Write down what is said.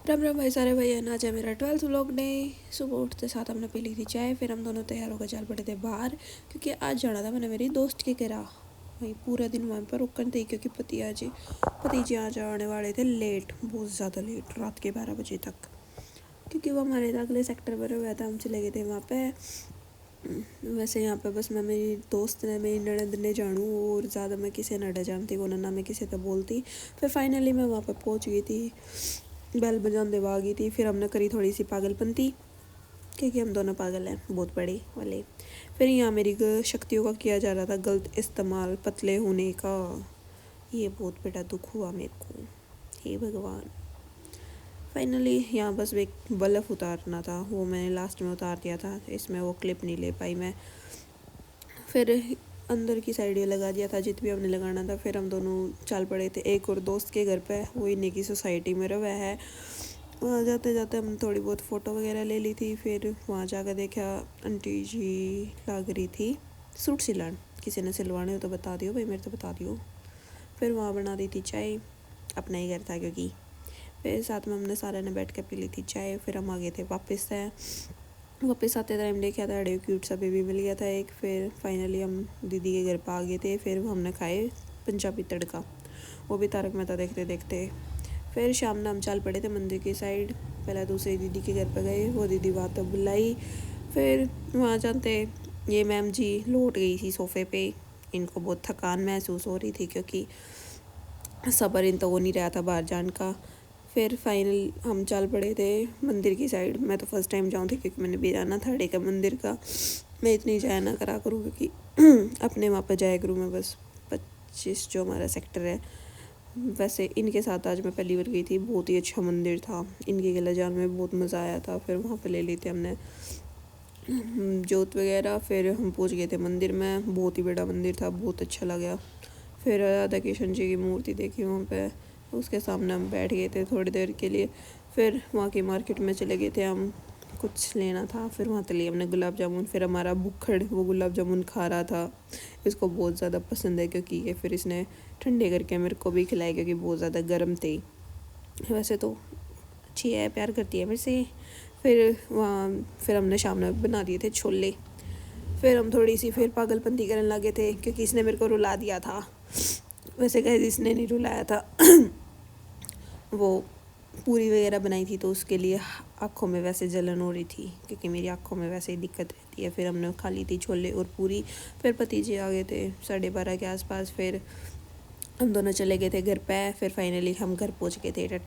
राम राम भाई सारे भाई, आज है मेरा 12th व्लॉग डे। सुबह उठते साथ हमने पी ली थी चाय, फिर हम दोनों तैयार होकर चल पड़े थे बाहर, क्योंकि आज जाना था मैंने मेरी दोस्त के घर। वही पूरा दिन वहाँ पर रुकन थी, क्योंकि पति जी आज आने वाले थे लेट, बहुत ज़्यादा लेट, रात के 12 बजे तक। क्योंकि वो हमारे अगले सेक्टर पर हुआ था, हम चले गए थे वहाँ पे। वैसे यहाँ पे बस मैं मेरी दोस्त ने मेरी ननद ने जानू, और ज़्यादा मैं किसी नडा जानती, वो ना मैं किसी तो बोलती। फिर फाइनली मैं वहाँ पे पहुँच गई थी, बेल बजाने आ गई थी। फिर हमने करी थोड़ी सी पागलपंती, क्योंकि हम दोनों पागल हैं बहुत बड़े वाले। फिर यहाँ मेरी शक्तियों का किया जा रहा था गलत इस्तेमाल, पतले होने का। ये बहुत बड़ा दुख हुआ मेरे को, हे भगवान। फाइनली यहाँ बस एक बल्ब उतारना था, वो मैंने लास्ट में उतार दिया था, इसमें वो क्लिप नहीं ले पाई मैं। फिर अंदर की साइड ये लगा दिया था जित भी हमने लगाना था। फिर हम दोनों चल पड़े थे एक और दोस्त के घर पे, वो इन्हीं की सोसाइटी में रहा है। वहाँ जाते जाते हम थोड़ी बहुत फ़ोटो वगैरह ले ली थी। फिर वहाँ जाकर देखा आंटी जी लग रही थी सूट सिलान, किसी ने सिलवाने हो तो बता दियो भाई, मेरे तो बता दियो। फिर वहाँ बना दी थी चाय, अपना ही घर था क्योंकि। फिर साथ में हमने सारे ने बैठ कर पी ली थी चाय। फिर हम आ गए थे वापस आते टाइम देखा था अड़े क्यूट सा बेबी मिल गया था एक। फिर फाइनली हम दीदी के घर पर आ गए थे। फिर हमने खाए पंजाबी तड़का, वो भी तारक मेहता देखते देखते। फिर शाम में हम चल पड़े थे मंदिर की साइड। पहले दूसरी दीदी के घर पर गए, वो दीदी वहाँ तक बुलाई। फिर वहाँ जाते ये मैम जी लौट गई थी सोफ़े पे, इनको बहुत थकान महसूस हो रही थी, क्योंकि सब्र इन तो हो नहीं रहा था बाहर जाने का। फिर फाइनल हम चल पड़े थे मंदिर की साइड। मैं तो फर्स्ट टाइम जाऊँ थी, क्योंकि मैंने भी जाना था अड़े का मंदिर का। मैं इतनी जाया ना करा करूँ, क्योंकि अपने वहाँ पर जाया करूँ मैं बस 25 जो हमारा सेक्टर है। वैसे इनके साथ आज मैं पहली बार गई थी, बहुत ही अच्छा मंदिर था, इनके गला जान में बहुत मज़ा आया था। फिर वहाँ पे ले ली थी हमने जोत वगैरह। फिर हम पहुँच गए थे मंदिर में, बहुत ही बड़ा मंदिर था, बहुत अच्छा लगा। फिर राधा कृष्ण जी की मूर्ति देखी वहाँ पे, उसके सामने हम बैठ गए थे थोड़ी देर के लिए। फिर वहाँ की मार्केट में चले गए थे, हम कुछ लेना था। फिर वहाँ से लिए हमने गुलाब जामुन। फिर हमारा भुक्खड़ वो गुलाब जामुन खा रहा था, इसको बहुत ज़्यादा पसंद है, क्योंकि ये फिर इसने ठंडे करके मेरे को भी खिलाए, क्योंकि बहुत ज़्यादा गर्म थे। वैसे तो अच्छी है, प्यार करती है मेरे से। फिर हमने शाम में बना दिए थे छोले। फिर हम थोड़ी सी फिर पागलपंती करने लगे थे, क्योंकि इसने मेरे को रुला दिया था। वैसे कहीं इसने नहीं रुलाया था वो पूरी वगैरह बनाई थी, तो उसके लिए आँखों में वैसे जलन हो रही थी, क्योंकि मेरी आँखों में वैसे ही दिक्कत रहती है। फिर हमने खा ली थी छोले और पूरी। फिर भतीजे आ गए थे 12:30 के आसपास। फिर हम दोनों चले गए थे घर पे। फिर फाइनली हम घर पहुँच गए थे।